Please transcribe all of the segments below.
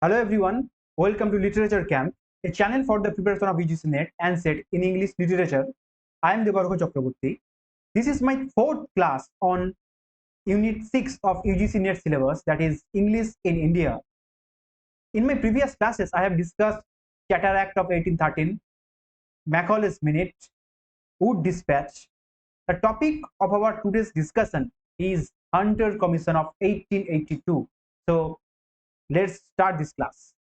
Hello everyone, welcome to Literature Camp, a channel for the preparation of UGC NET and SET in English literature. I am Debarghya Chakraborty. This is my fourth class on Unit 6 of UGC NET syllabus, that is English in India. In my previous classes, I have discussed Cataract of 1813, Macaulay's Minute, Wood Dispatch. The topic of our today's discussion is Hunter Commission of 1882. So let's start this class.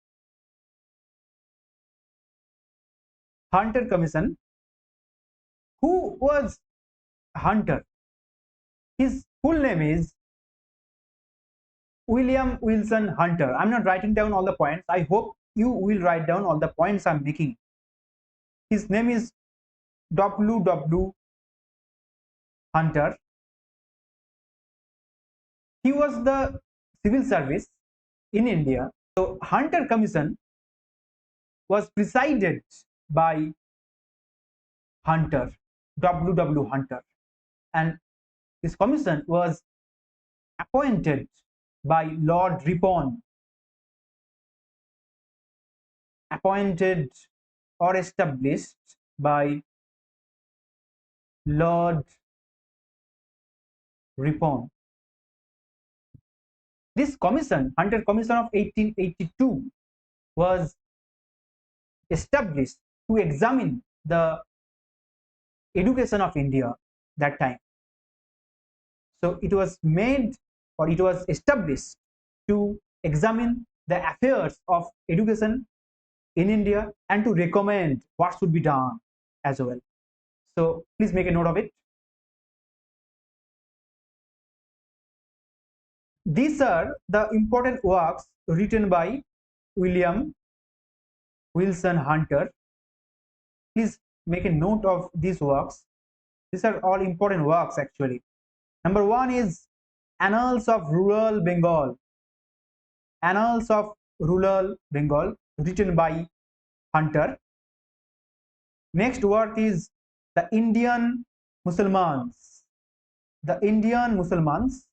Hunter Commission. Who was Hunter? His full name is William Wilson Hunter. I'm not writing down all the points. I hope you will write down all the points I'm making. His name is W. Hunter. He was the civil service in India. So Hunter Commission was presided by Hunter, W. Hunter, and this commission was appointed by Lord Ripon, appointed or established by Lord Ripon. This commission, Hunter Commission of 1882, was established to examine the education of India that time. So it was made, or it was established to examine the affairs of education in India and to recommend what should be done as well. So please make a note of it. These are the important works written by William Wilson Hunter. Please make a note of these works. These are all important works actually. Number one is Annals of Rural Bengal. Annals of Rural Bengal, written by Hunter. Next work is The Indian Mussalmans. The Indian Mussalmans.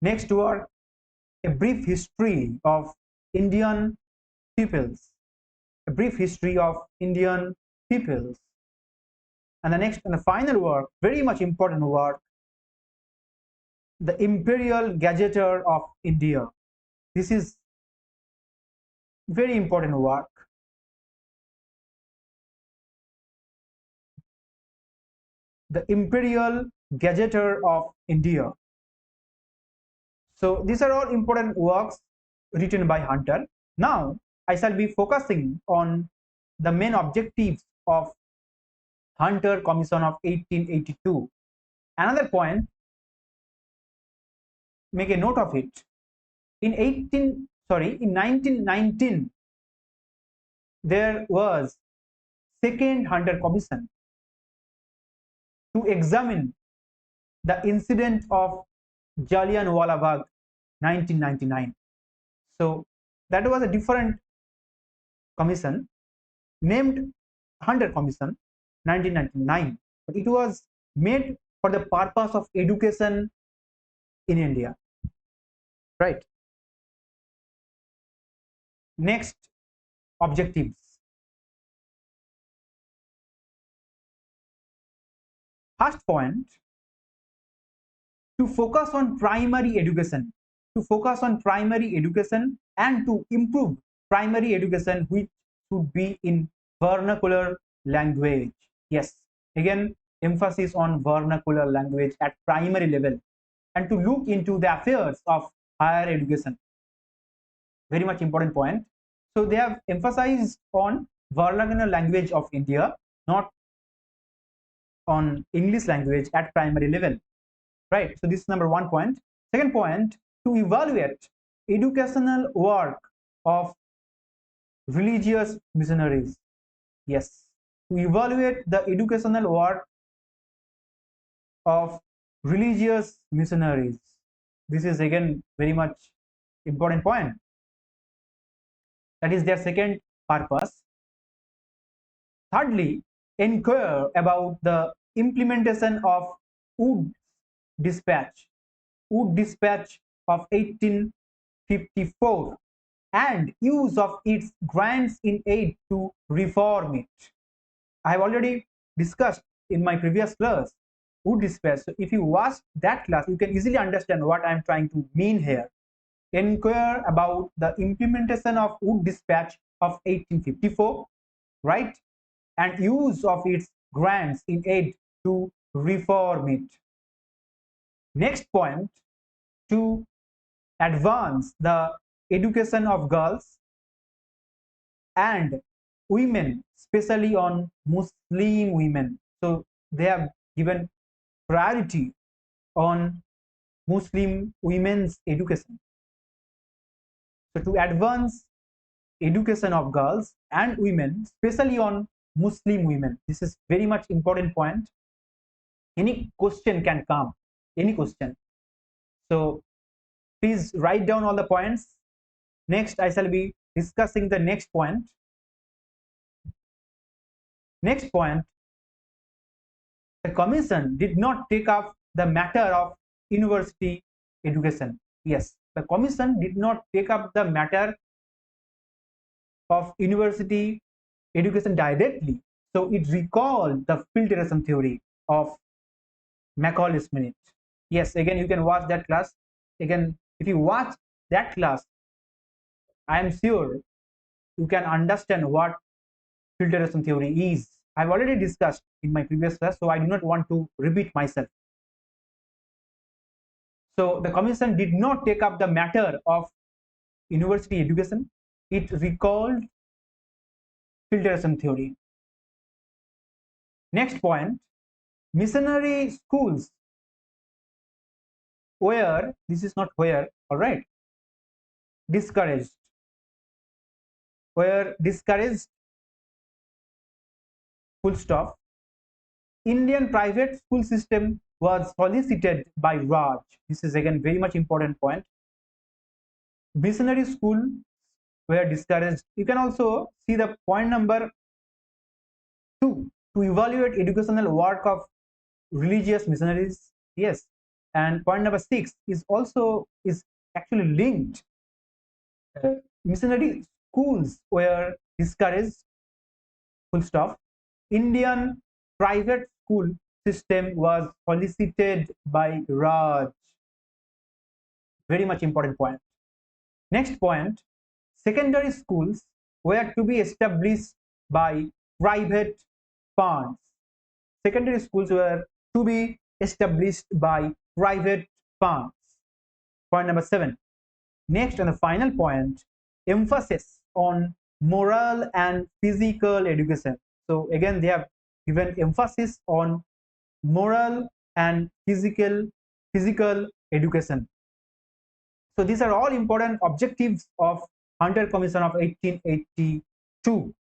Next work, A Brief History of Indian Peoples. A Brief History of Indian Peoples. And the next and the final work, very much important work, The Imperial Gazetteer of India. This is very important work. The Imperial Gazetteer of India. So these are all important works written by Hunter. Now I shall be focusing on the main objectives of Hunter Commission of 1882. Another point, make a note of it. In 1919, there was second Hunter Commission to examine the incident of Jallianwala Bagh 1999. So that was a different commission named Hunter Commission 1999, but it was made for the purpose of education in India, right? Next, objectives. First point, to focus on primary education, and to improve primary education, which should be in vernacular language. Yes, again, emphasis on vernacular language at primary level, and to look into the affairs of higher education. Very much important point. So they have emphasized on vernacular language of India, not on English language at primary level, right? So this is number one point. Second point, to evaluate educational work of religious missionaries. Yes, to evaluate the educational work of religious missionaries. This is again very much important point. That is their second purpose. Thirdly, inquire about the implementation of Wood Dispatch of 1854. and use of its grants in aid to reform it. I have already discussed in my previous class wood dispatch. So if you watch that class, you can easily understand what I am trying to mean here. Inquire about the implementation of wood dispatch of 1854, right? And use of its grants in aid to reform it. Next point, to advance the education of girls and women, especially on Muslim women. So they have given priority on Muslim women's education. So to advance education of girls and women, especially on Muslim women, this is very much important point. Any question can come, any question. So please write down all the points. Next, I shall be discussing the next point. Next point, the commission did not take up the matter of university education. Yes, the commission did not take up the matter of university education directly. So it recalled the filtration theory of Macaulay Smith. Yes, again, you can watch that class. Again, if you watch that class, I am sure you can understand what filtration theory is. I've already discussed in my previous class, so I do not want to repeat myself. So the commission did not take up the matter of university education. It recalled filtration theory. Next point, missionary schools were, this is not where, all right, discouraged, were discouraged, full stop. Indian private school system was solicited by Raj. This is again very much important point. Missionary school were discouraged. You can also see the point number 2, to evaluate educational work of religious missionaries. Yes, and point number 6 is also is actually linked. Missionary schools were discouraged, full stop. Indian private school system was solicited by Raj. Very much important point. Next point, secondary schools were to be established by private funds. Secondary schools were to be established by private funds. Point number 7. Next, and the final point, emphasis on moral and physical education. So again, they have given emphasis on moral and physical education. So these are all important objectives of Hunter Commission of 1882.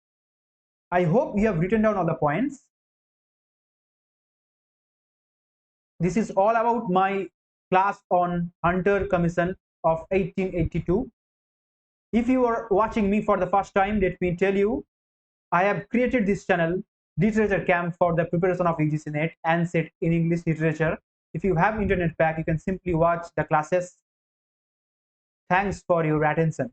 I hope you have written down all the points. This is all about my class on Hunter Commission of 1882. If you are watching me for the first time, let me tell you, I have created this channel, Literature Camp, for the preparation of UGC NET and SET in English literature. If you have internet pack, you can simply watch the classes. Thanks for your attention.